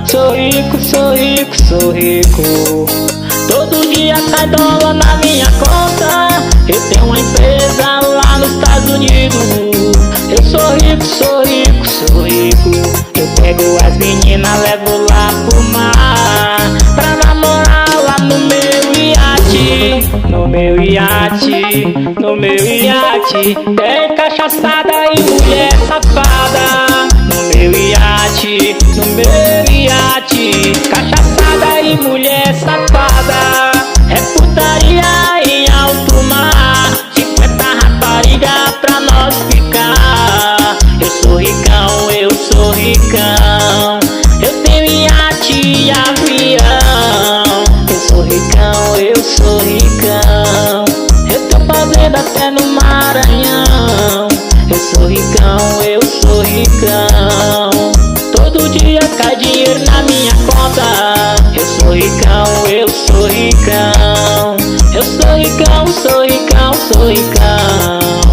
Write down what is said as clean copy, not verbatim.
Sou rico, sou rico, sou rico. Todo dia cai dólar na minha conta. Eu tenho uma empresa lá nos Estados Unidos. Eu sou rico, sou rico, sou rico. Eu pego as meninas, levo lá pro mar pra namorar lá no meu iate. No meu iate, no meu iate. Tem cachaçada e mulher safada. No meu iate, no meu iate. Cachaçada e mulher safada. É putaria em alto mar. 50 rapariga pra nós ficar. Eu sou ricão, eu sou ricão. Eu tenho iate e avião. Eu sou ricão, eu sou ricão. Eu tô fazendo até no Maranhão. Eu sou ricão, eu sou ricão. Todo dia cai dinheiro na minha conta. Eu sou ricão, eu sou ricão. Eu sou ricão, sou ricão, sou ricão.